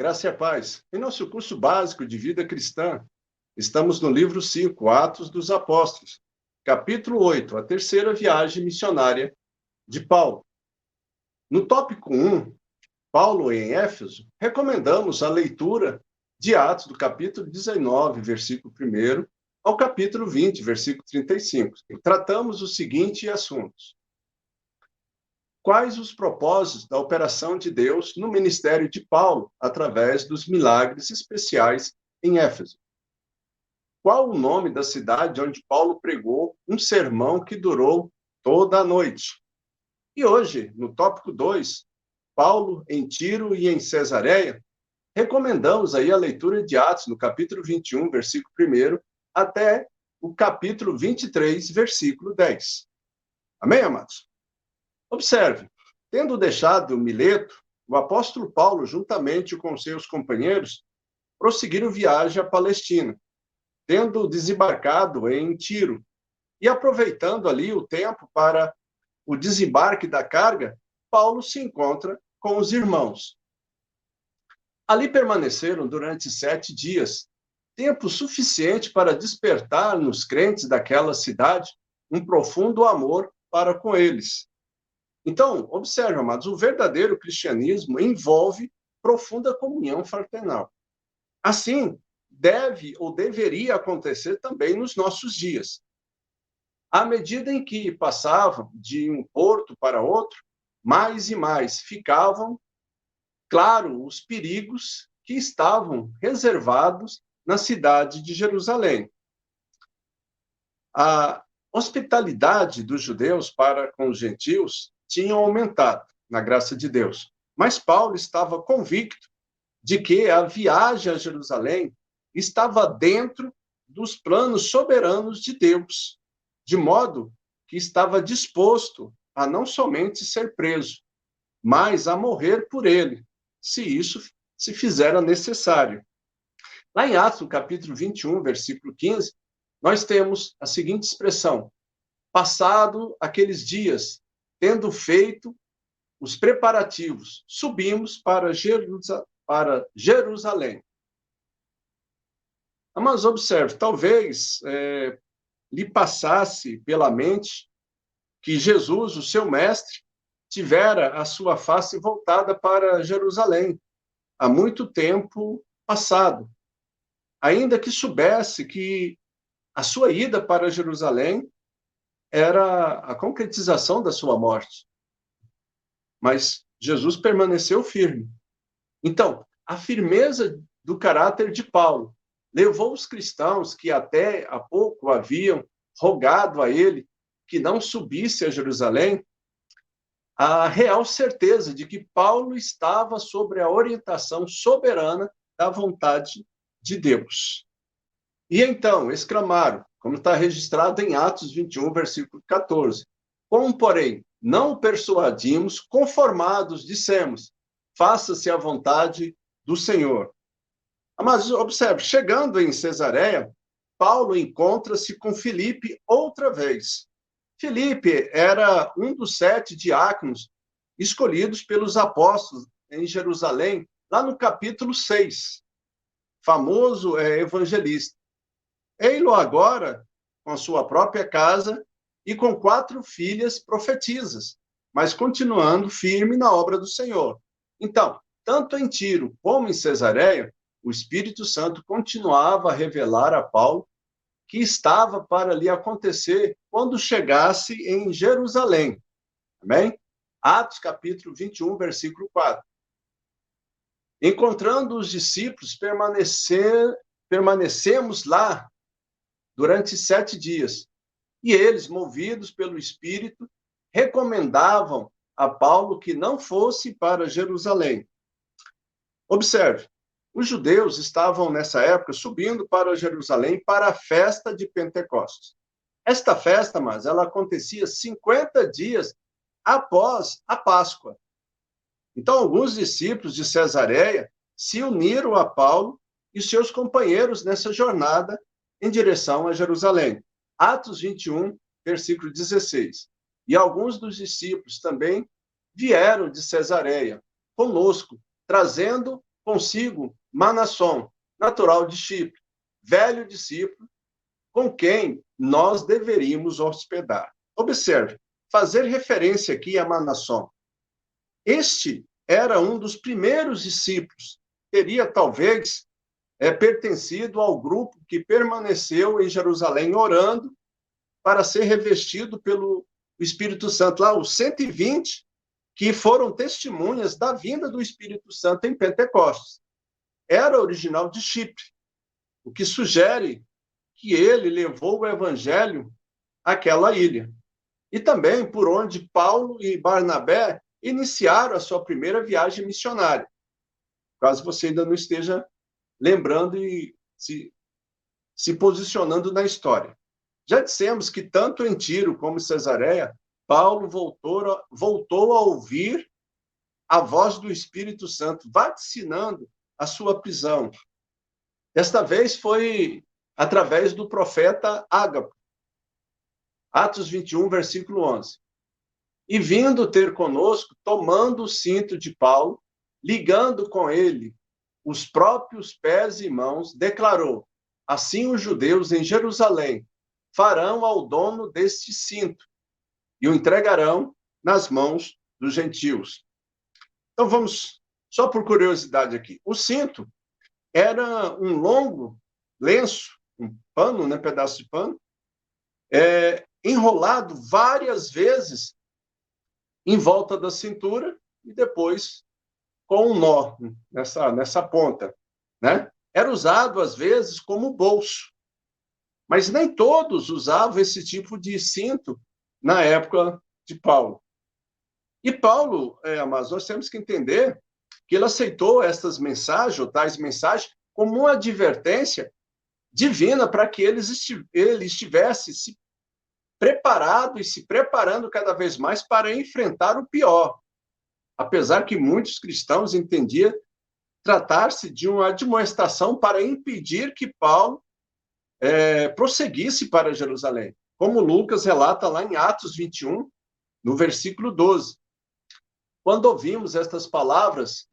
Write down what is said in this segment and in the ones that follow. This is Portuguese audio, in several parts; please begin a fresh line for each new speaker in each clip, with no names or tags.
graça e a paz. Em nosso curso básico de vida cristã, estamos no livro 5, Atos dos Apóstolos, capítulo 8, a terceira viagem missionária de Paulo. No tópico 1, Paulo em Éfeso, recomendamos a leitura de Atos do capítulo 19, versículo 1, ao capítulo 20, versículo 35. Tratamos os seguintes assuntos. Quais os propósitos da operação de Deus no ministério de Paulo, através dos milagres especiais em Éfeso? Qual o nome da cidade onde Paulo pregou um sermão que durou toda a noite? E hoje, no tópico 2, Paulo em Tiro e em Cesareia, recomendamos aí a leitura de Atos, no capítulo 21, versículo 1, até o capítulo 23, versículo 10. Amém, amados? Observe, tendo deixado Mileto, o apóstolo Paulo, juntamente com seus companheiros, prosseguiram viagem à Palestina, tendo desembarcado em Tiro, e aproveitando ali o tempo para o desembarque da carga, Paulo se encontra com os irmãos. Ali permaneceram durante 7 dias, tempo suficiente para despertar nos crentes daquela cidade um profundo amor para com eles. Então, observe, amados, o verdadeiro cristianismo envolve profunda comunhão fraternal. Assim, deve ou deveria acontecer também nos nossos dias. À medida em que passavam de um porto para outro, mais e mais ficavam claro os perigos que estavam reservados na cidade de Jerusalém. A hospitalidade dos judeus para com os gentios tinha aumentado, na graça de Deus. Mas Paulo estava convicto de que a viagem a Jerusalém estava dentro dos planos soberanos de Deus, de modo que estava disposto a não somente ser preso, mas a morrer por ele, se isso se fizera necessário. Lá em Atos, no capítulo 21, versículo 15, nós temos a seguinte expressão: passado aqueles dias, tendo feito os preparativos, subimos para Jerusalém. Mas observe, talvez lhe passasse pela mente que Jesus, o seu mestre, tivera a sua face voltada para Jerusalém há muito tempo passado, ainda que soubesse que a sua ida para Jerusalém era a concretização da sua morte. Mas Jesus permaneceu firme. Então, a firmeza do caráter de Paulo levou os cristãos que até há pouco haviam rogado a ele que não subisse a Jerusalém, a real certeza de que Paulo estava sob a orientação soberana da vontade de Deus. E então exclamaram, como está registrado em Atos 21, versículo 14, como, porém, não o persuadimos, conformados, dissemos, faça-se a vontade do Senhor. Mas observe, chegando em Cesareia, Paulo encontra-se com Filipe outra vez. Filipe era um dos 7 diáconos escolhidos pelos apóstolos em Jerusalém, lá no capítulo 6, famoso evangelista. Ei-lo agora com a sua própria casa e com 4 filhas profetisas, mas continuando firme na obra do Senhor. Então, tanto em Tiro como em Cesareia, o Espírito Santo continuava a revelar a Paulo que estava para lhe acontecer quando chegasse em Jerusalém. Amém? Atos capítulo 21, versículo 4. Encontrando os discípulos, permanecemos lá durante 7 dias. E eles, movidos pelo Espírito, recomendavam a Paulo que não fosse para Jerusalém. Observe, os judeus estavam, nessa época, subindo para Jerusalém para a festa de Pentecostes. Esta festa, mas ela acontecia 50 dias após a Páscoa. Então, alguns discípulos de Cesareia se uniram a Paulo e seus companheiros nessa jornada em direção a Jerusalém. Atos 21, versículo 16. E alguns dos discípulos também vieram de Cesareia conosco, trazendo consigo Manasson, natural de Chipre, velho discípulo, com quem nós deveríamos hospedar. Observe, fazer referência aqui a Manasson. Este era um dos primeiros discípulos, teria talvez pertencido ao grupo que permaneceu em Jerusalém orando para ser revestido pelo Espírito Santo. Lá, os 120 que foram testemunhas da vinda do Espírito Santo em Pentecostes. Era original de Chipre, o que sugere que ele levou o evangelho àquela ilha. E também por onde Paulo e Barnabé iniciaram a sua primeira viagem missionária. Caso você ainda não esteja lembrando e se posicionando na história. Já dissemos que tanto em Tiro como em Cesareia, Paulo voltou a ouvir a voz do Espírito Santo, vaticinando a sua prisão. Desta vez foi através do profeta Ágabo. Atos 21, versículo 11. E vindo ter conosco, tomando o cinto de Paulo, ligando com ele os próprios pés e mãos, declarou: assim os judeus em Jerusalém farão ao dono deste cinto e o entregarão nas mãos dos gentios. Então vamos, só por curiosidade aqui. O cinto era um longo lenço, um pano, né, pedaço de pano, enrolado várias vezes em volta da cintura e depois com um nó nessa ponta, né? Era usado, às vezes, como bolso. Mas nem todos usavam esse tipo de cinto na época de Paulo. E Paulo, mas nós temos que entender que ele aceitou estas mensagens, ou tais mensagens, como uma advertência divina para que ele estivesse se preparado e se preparando cada vez mais para enfrentar o pior. Apesar que muitos cristãos entendiam tratar-se de uma admoestação para impedir que Paulo prosseguisse para Jerusalém, como Lucas relata lá em Atos 21, no versículo 12. Quando ouvimos estas palavras,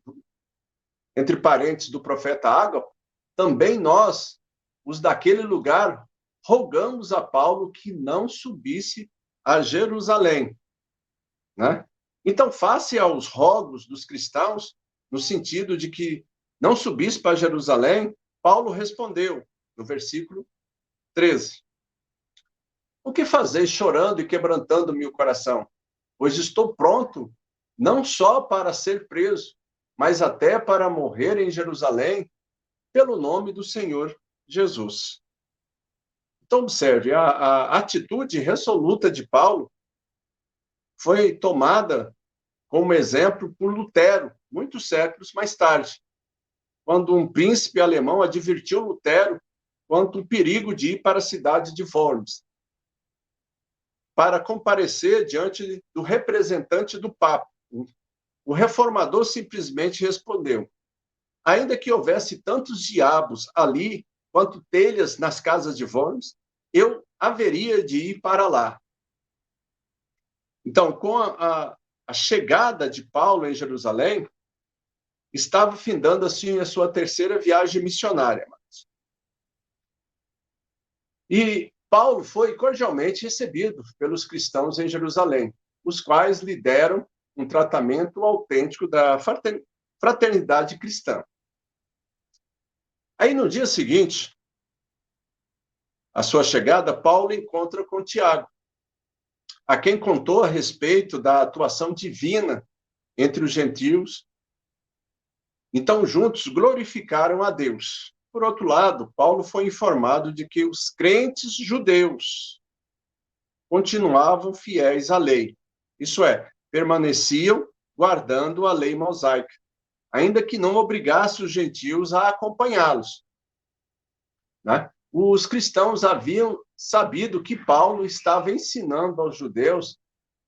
entre parênteses, do profeta Ágabo, também nós, os daquele lugar, rogamos a Paulo que não subisse a Jerusalém, né? Então, face aos rogos dos cristãos, no sentido de que não subisse para Jerusalém, Paulo respondeu, no versículo 13: o que fazeis chorando e quebrantando-me o coração? Pois estou pronto, não só para ser preso, mas até para morrer em Jerusalém, pelo nome do Senhor Jesus. Então, observe, a atitude resoluta de Paulo foi tomada como exemplo por Lutero, muitos séculos mais tarde, quando um príncipe alemão advertiu Lutero quanto o perigo de ir para a cidade de Worms, para comparecer diante do representante do Papa. O reformador simplesmente respondeu: ainda que houvesse tantos diabos ali quanto telhas nas casas de Worms, eu haveria de ir para lá. Então, com a chegada de Paulo em Jerusalém, estava findando assim a sua terceira viagem missionária. E Paulo foi cordialmente recebido pelos cristãos em Jerusalém, os quais lhe deram um tratamento autêntico da fraternidade cristã. Aí, no dia seguinte, à sua chegada, Paulo encontra com Tiago, a quem contou a respeito da atuação divina entre os gentios. Então, juntos, glorificaram a Deus. Por outro lado, Paulo foi informado de que os crentes judeus continuavam fiéis à lei, isso é, permaneciam guardando a lei mosaica, ainda que não obrigasse os gentios a acompanhá-los, né? Os cristãos haviam sabido que Paulo estava ensinando aos judeus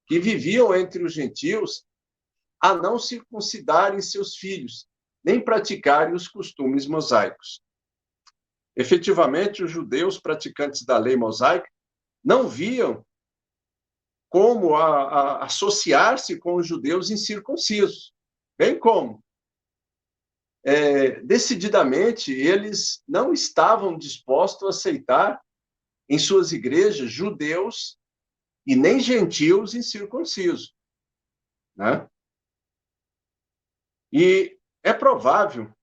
que viviam entre os gentios a não circuncidarem seus filhos, nem praticarem os costumes mosaicos. Efetivamente, os judeus praticantes da lei mosaica não viam como associar-se com os judeus incircuncisos, bem como decididamente, eles não estavam dispostos a aceitar em suas igrejas judeus e nem gentios incircuncisos, né? E é provável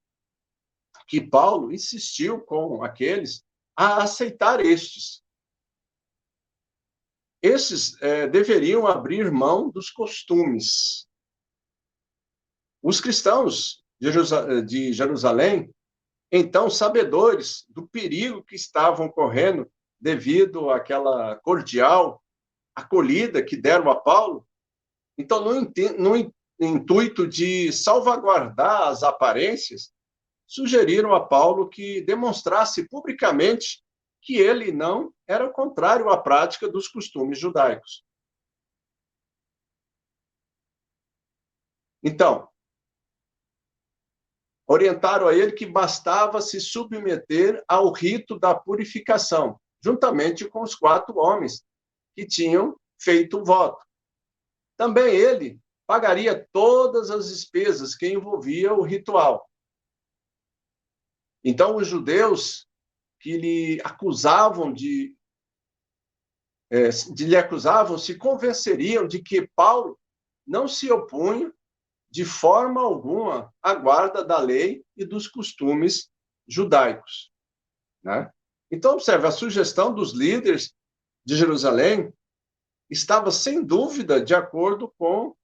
que Paulo insistiu com aqueles a aceitar estes. Esses deveriam abrir mão dos costumes. Os cristãos de Jerusalém, então, sabedores do perigo que estavam correndo devido àquela cordial acolhida que deram a Paulo, então, no intuito de salvaguardar as aparências, sugeriram a Paulo que demonstrasse publicamente que ele não era contrário à prática dos costumes judaicos. Então, orientaram a ele que bastava se submeter ao rito da purificação, juntamente com os 4 homens que tinham feito o voto. Também ele pagaria todas as despesas que envolvia o ritual. Então, os judeus que lhe acusavam se convenceriam de que Paulo não se opunha de forma alguma à guarda da lei e dos costumes judaicos, né? Então, observe, a sugestão dos líderes de Jerusalém estava, sem dúvida, de acordo com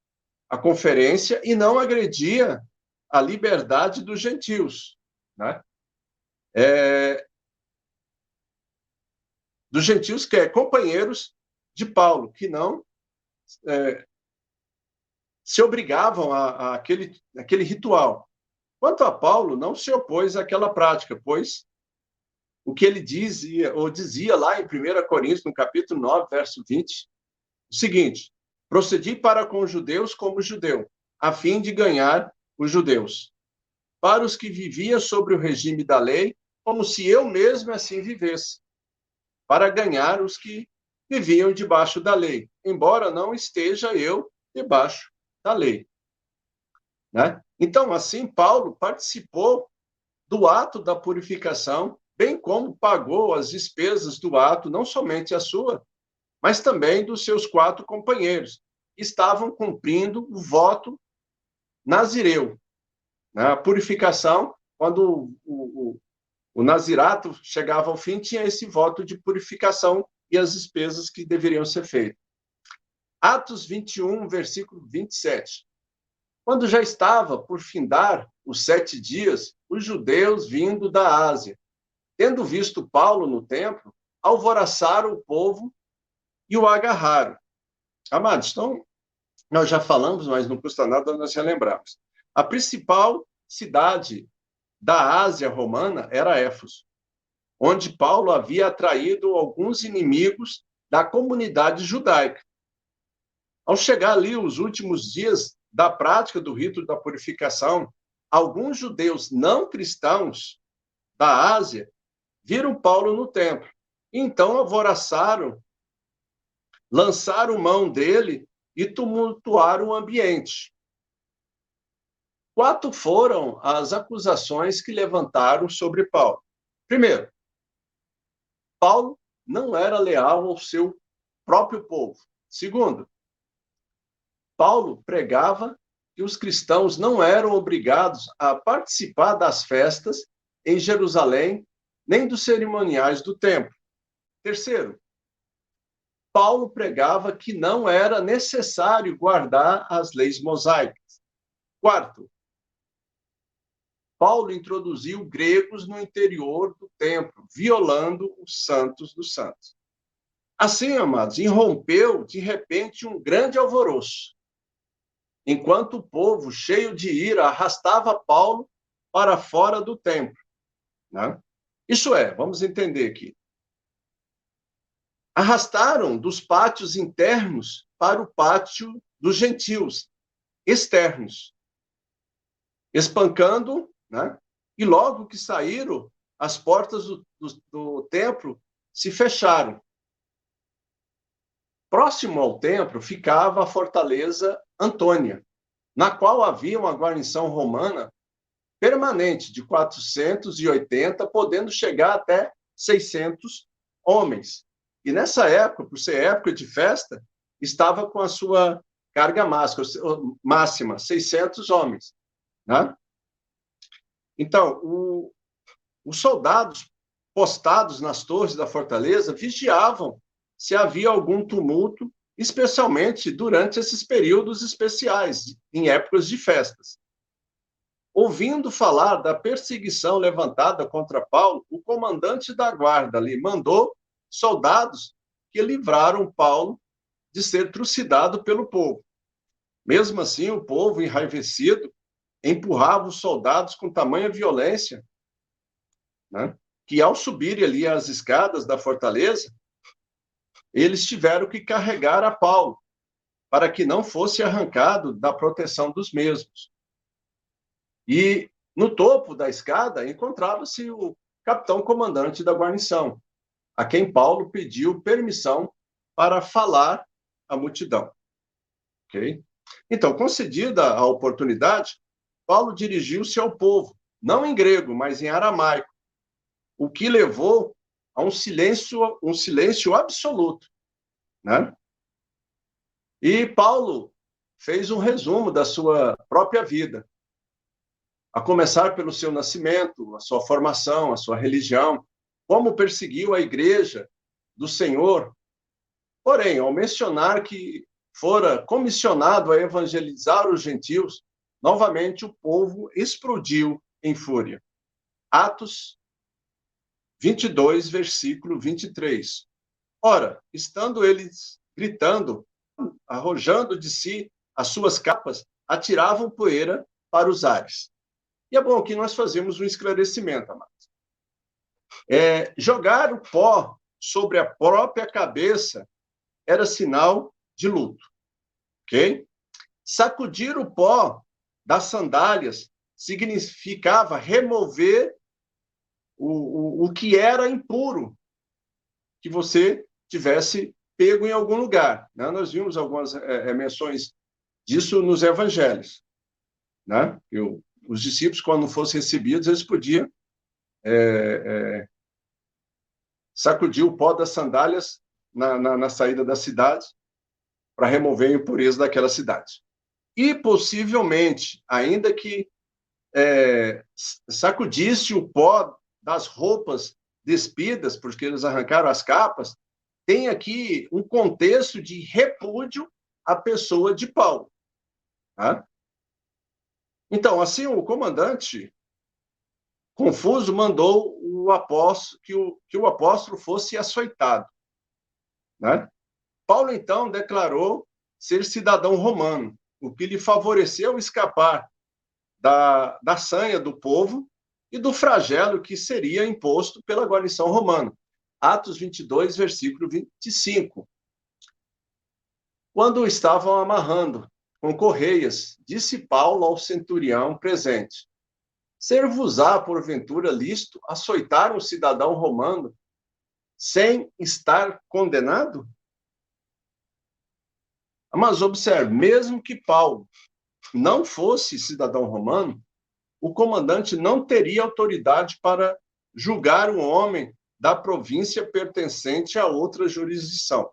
a conferência e não agredia a liberdade dos gentios, né? Dos gentios que companheiros de Paulo, que não se obrigavam àquele ritual. Quanto a Paulo, não se opôs àquela prática, pois o que ele dizia lá em 1 Coríntios, no capítulo 9, verso 20, o seguinte: procedi para com os judeus como judeu, a fim de ganhar os judeus. Para os que viviam sobre o regime da lei, como se eu mesmo assim vivesse, para ganhar os que viviam debaixo da lei, embora não esteja eu debaixo da lei, né? Então, assim, Paulo participou do ato da purificação, bem como pagou as despesas do ato, não somente a sua, mas também dos seus 4 companheiros, que estavam cumprindo o voto nazireu, né? A purificação, quando o nazirato chegava ao fim, tinha esse voto de purificação e as despesas que deveriam ser feitas. Atos 21, versículo 27. Quando já estava por findar os 7 dias, os judeus vindo da Ásia, tendo visto Paulo no templo, alvoroçaram o povo e o agarraram. Amados, então, nós já falamos, mas não custa nada nós relembrarmos. A principal cidade da Ásia romana era Éfeso, onde Paulo havia atraído alguns inimigos da comunidade judaica. Ao chegar ali os últimos dias da prática do rito da purificação, alguns judeus não cristãos da Ásia viram Paulo no templo. Então alvoroçaram, lançaram mão dele e tumultuaram o ambiente. 4 foram as acusações que levantaram sobre Paulo. Primeiro, Paulo não era leal ao seu próprio povo. Segundo, Paulo pregava que os cristãos não eram obrigados a participar das festas em Jerusalém, nem dos cerimoniais do templo. Terceiro, Paulo pregava que não era necessário guardar as leis mosaicas. Quarto, Paulo introduziu gregos no interior do templo, violando os santos dos santos. Assim, amados, irrompeu de repente um grande alvoroço, enquanto o povo, cheio de ira, arrastava Paulo para fora do templo, né? Isso é, vamos entender aqui. Arrastaram dos pátios internos para o pátio dos gentios, externos, espancando, né? E logo que saíram, as portas do templo se fecharam. Próximo ao templo ficava a fortaleza Antônia, na qual havia uma guarnição romana permanente de 480, podendo chegar até 600 homens. E nessa época, por ser época de festa, estava com a sua carga máxima 600 homens. Né? Então, os soldados postados nas torres da fortaleza vigiavam se havia algum tumulto, especialmente durante esses períodos especiais, em épocas de festas. Ouvindo falar da perseguição levantada contra Paulo, o comandante da guarda ali mandou soldados que livraram Paulo de ser trucidado pelo povo. Mesmo assim, o povo, enraivecido, empurrava os soldados com tamanha violência, né, que ao subirem ali as escadas da fortaleza, eles tiveram que carregar a Paulo, para que não fosse arrancado da proteção dos mesmos. E no topo da escada encontrava-se o capitão comandante da guarnição, a quem Paulo pediu permissão para falar à multidão. Okay? Então, concedida a oportunidade, Paulo dirigiu-se ao povo, não em grego, mas em aramaico, o que levou a um silêncio absoluto. Né? E Paulo fez um resumo da sua própria vida, a começar pelo seu nascimento, a sua formação, a sua religião, como perseguiu a igreja do Senhor. Porém, ao mencionar que fora comissionado a evangelizar os gentios, novamente o povo explodiu em fúria. Atos 22, versículo 23. Ora, estando eles gritando, arrojando de si as suas capas, atiravam poeira para os ares. E é bom que nós fazemos um esclarecimento, amados. Jogar o pó sobre a própria cabeça era sinal de luto, ok? Sacudir o pó das sandálias significava remover o que era impuro, que você tivesse pego em algum lugar. Né? Nós vimos algumas menções disso nos evangelhos. Né? Os discípulos, quando fossem recebidos, eles podiam sacudir o pó das sandálias na saída da cidade para remover a impureza daquela cidade. E, possivelmente, ainda que sacudisse o pó das roupas despidas, porque eles arrancaram as capas, tem aqui um contexto de repúdio à pessoa de Paulo. Tá? Então, assim, o comandante, confuso, mandou o apóstolo que o apóstolo fosse açoitado. Né? Paulo, então, declarou ser cidadão romano, o que lhe favoreceu escapar da sanha do povo e do flagelo que seria imposto pela guarnição romana. Atos 22, versículo 25. Quando o estavam amarrando com correias, disse Paulo ao centurião presente: ser-vos-á, porventura, lícito açoitar um cidadão romano sem estar condenado? Mas observe, mesmo que Paulo não fosse cidadão romano, o comandante não teria autoridade para julgar um homem da província pertencente a outra jurisdição.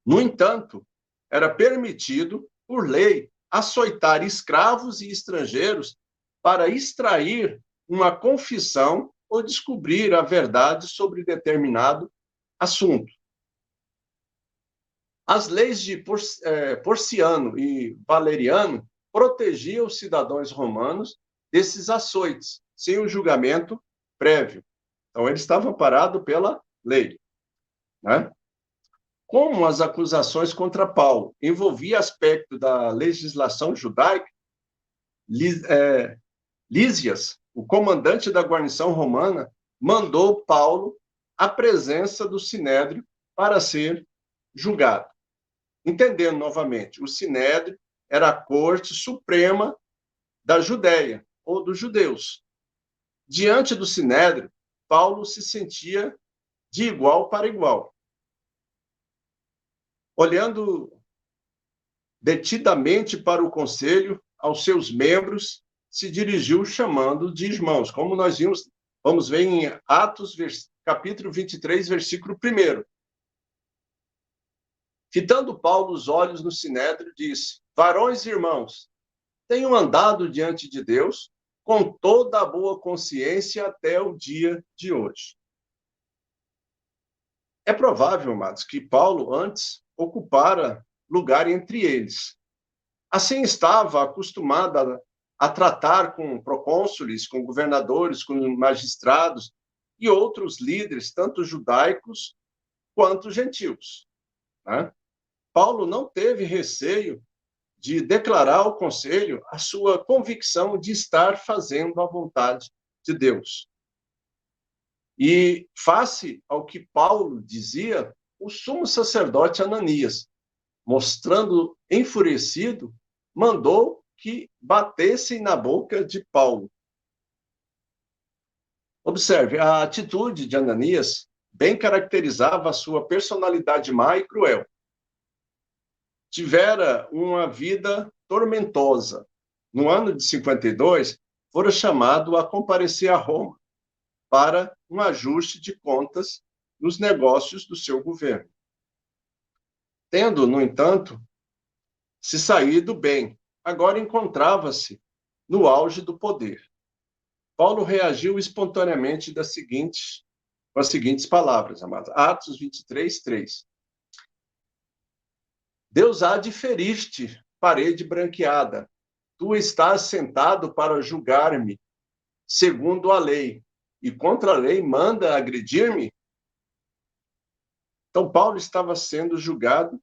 No entanto, era permitido, por lei, açoitar escravos e estrangeiros para extrair uma confissão ou descobrir a verdade sobre determinado assunto. As leis de Porciano e Valeriano protegiam os cidadãos romanos desses açoites, sem o julgamento prévio. Então, eles estavam parados pela lei. Né? Como as acusações contra Paulo envolviam aspecto da legislação judaica, Lísias, o comandante da guarnição romana, mandou Paulo à presença do Sinédrio para ser julgado. Entendendo novamente, o Sinédrio era a corte suprema da Judéia, ou dos judeus. Diante do Sinédrio, Paulo se sentia de igual para igual. Olhando detidamente para o conselho, aos seus membros, se dirigiu chamando de irmãos, como nós vamos ver em Atos, capítulo 23, versículo 1. Fitando Paulo os olhos no sinédrio, disse: varões e irmãos, tenho andado diante de Deus com toda a boa consciência até o dia de hoje. É provável, amados, que Paulo antes ocupara lugar entre eles. Assim estava acostumado a tratar com procônsules, com governadores, com magistrados e outros líderes, tanto judaicos quanto gentios, né? Paulo não teve receio de declarar ao conselho a sua convicção de estar fazendo a vontade de Deus. E, face ao que Paulo dizia, o sumo sacerdote Ananias, mostrando enfurecido, mandou que batessem na boca de Paulo. Observe, a atitude de Ananias bem caracterizava a sua personalidade má e cruel. Tivera uma vida tormentosa. No ano de 52, fora chamado a comparecer a Roma para um ajuste de contas nos negócios do seu governo. Tendo, no entanto, se saído bem, agora encontrava-se no auge do poder. Paulo reagiu espontaneamente com as seguintes palavras, amados. Atos 23, 3. Deus há de ferir-te, parede branqueada. Tu estás sentado para julgar-me, segundo a lei, e contra a lei manda agredir-me? Então, Paulo estava sendo julgado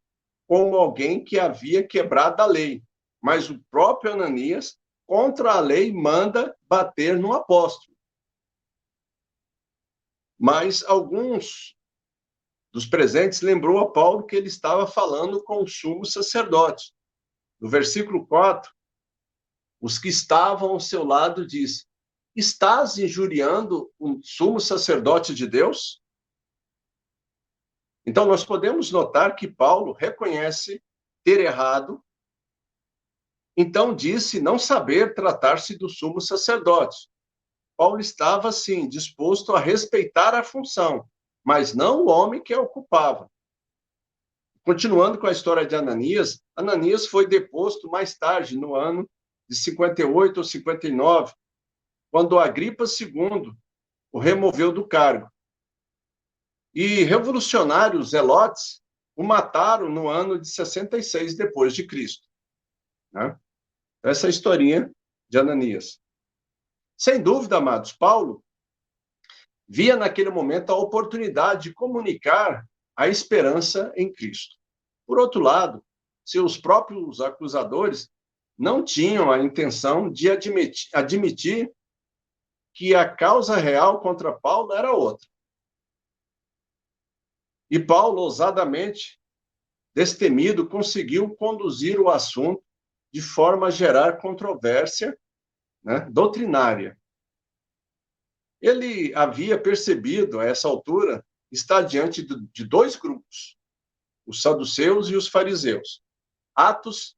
como alguém que havia quebrado a lei, mas o próprio Ananias, contra a lei, manda bater no apóstolo. Mas alguns dos presentes lembrou a Paulo que ele estava falando com o sumo sacerdote. No versículo 4, os que estavam ao seu lado diz: estás injuriando o sumo sacerdote de Deus? Então, nós podemos notar que Paulo reconhece ter errado, então disse não saber tratar-se do sumo sacerdote. Paulo estava, sim, disposto a respeitar a função, mas não o homem que a ocupava. Continuando com a história de Ananias, Ananias foi deposto mais tarde, no ano de 58 ou 59, quando Agripa II o removeu do cargo. E revolucionários zelotes o mataram no ano de 66 depois de Cristo, né? Essa é a historinha de Ananias. Sem dúvida, amados, Paulo via naquele momento a oportunidade de comunicar a esperança em Cristo. Por outro lado, seus próprios acusadores não tinham a intenção de admitir que a causa real contra Paulo era outra. E Paulo, ousadamente, destemido, conseguiu conduzir o assunto de forma a gerar controvérsia, né, doutrinária. Ele havia percebido, a essa altura, estar diante de dois grupos, os saduceus e os fariseus. Atos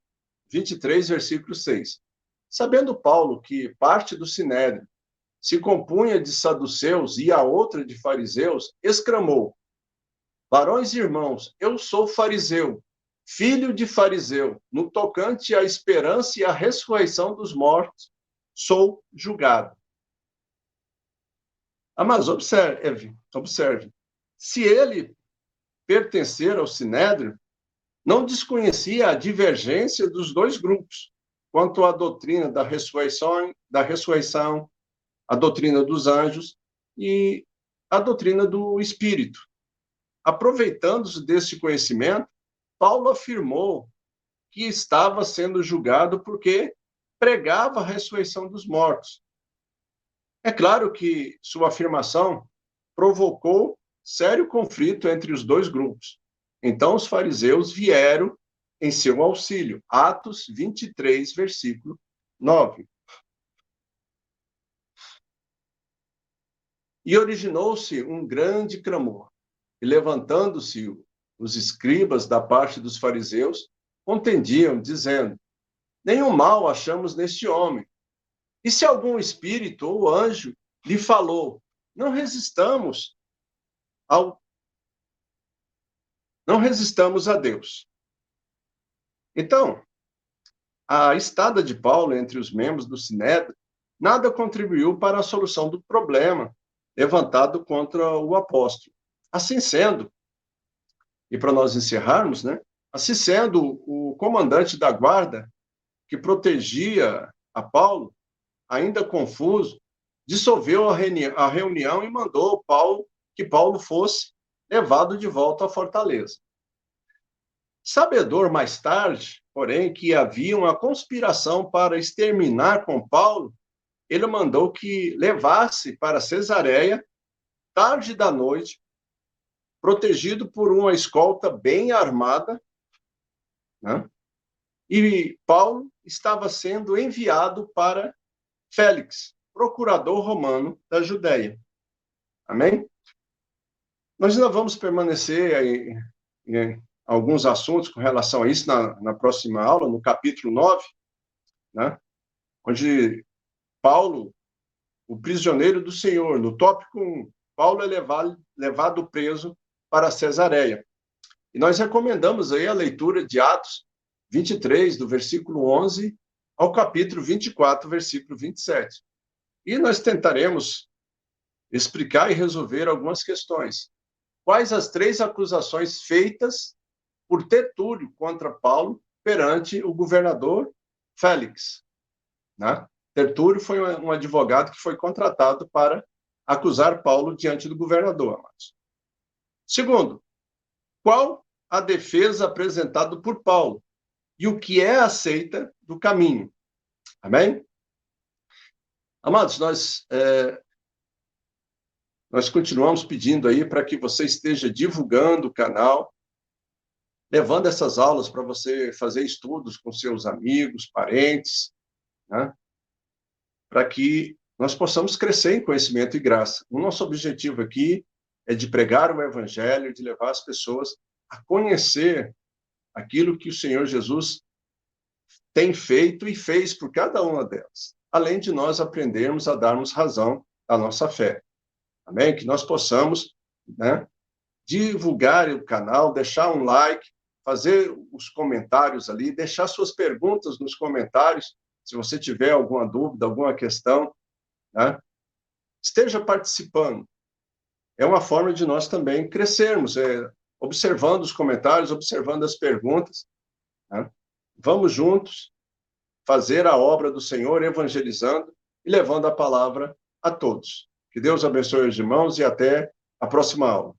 23, versículo 6. Sabendo Paulo que parte do sinédrio se compunha de saduceus e a outra de fariseus, exclamou: varões e irmãos, eu sou fariseu, filho de fariseu, no tocante à esperança e à ressurreição dos mortos, sou julgado. Mas observe, se ele pertencer ao sinédrio, não desconhecia a divergência dos dois grupos quanto à doutrina da ressurreição, a doutrina dos anjos e a doutrina do Espírito. Aproveitando-se deste conhecimento, Paulo afirmou que estava sendo julgado porque pregava a ressurreição dos mortos. É claro que sua afirmação provocou sério conflito entre os dois grupos. Então, os fariseus vieram em seu auxílio. Atos 23, versículo 9. E originou-se um grande clamor. E levantando-se os escribas da parte dos fariseus, contendiam, dizendo: nenhum mal achamos neste homem. E se algum espírito ou anjo lhe falou, não resistamos ao não resistamos a Deus. Então, a estada de Paulo entre os membros do Sinédrio nada contribuiu para a solução do problema levantado contra o apóstolo. Assim sendo, e para nós encerrarmos, né? Assim sendo, o comandante da guarda que protegia a Paulo, ainda confuso, dissolveu a reunião e mandou que Paulo fosse levado de volta à fortaleza. Sabedor mais tarde, porém, que havia uma conspiração para exterminar com Paulo, ele mandou que levasse para Cesareia, tarde da noite, protegido por uma escolta bem armada, né? E Paulo estava sendo enviado para Félix, procurador romano da Judéia. Amém? Nós ainda vamos permanecer em alguns assuntos com relação a isso na próxima aula, no capítulo 9, né? Onde Paulo, o prisioneiro do Senhor, no tópico 1, Paulo é levado preso para Cesareia. E nós recomendamos aí a leitura de Atos 23, do versículo 11 ao capítulo 24, versículo 27. E nós tentaremos explicar e resolver algumas questões. Quais as 3 acusações feitas por Tertúlio contra Paulo perante o governador Félix, né? Tertúlio foi um advogado que foi contratado para acusar Paulo diante do governador, amados. Segundo, qual a defesa apresentada por Paulo e o que é aceita do caminho? Amém? Amados, nós continuamos pedindo aí para que você esteja divulgando o canal, levando essas aulas para você fazer estudos com seus amigos, parentes, né? Para que nós possamos crescer em conhecimento e graça. O nosso objetivo aqui é de pregar o evangelho, de levar as pessoas a conhecer aquilo que o Senhor Jesus tem feito e fez por cada uma delas, além de nós aprendermos a darmos razão à nossa fé. Amém? Que nós possamos, né, divulgar o canal, deixar um like, fazer os comentários ali, deixar suas perguntas nos comentários, se você tiver alguma dúvida, alguma questão, né? Esteja participando. É uma forma de nós também crescermos, observando os comentários, observando as perguntas, né? Vamos juntos fazer a obra do Senhor, evangelizando e levando a palavra a todos. Que Deus abençoe os irmãos e até a próxima aula.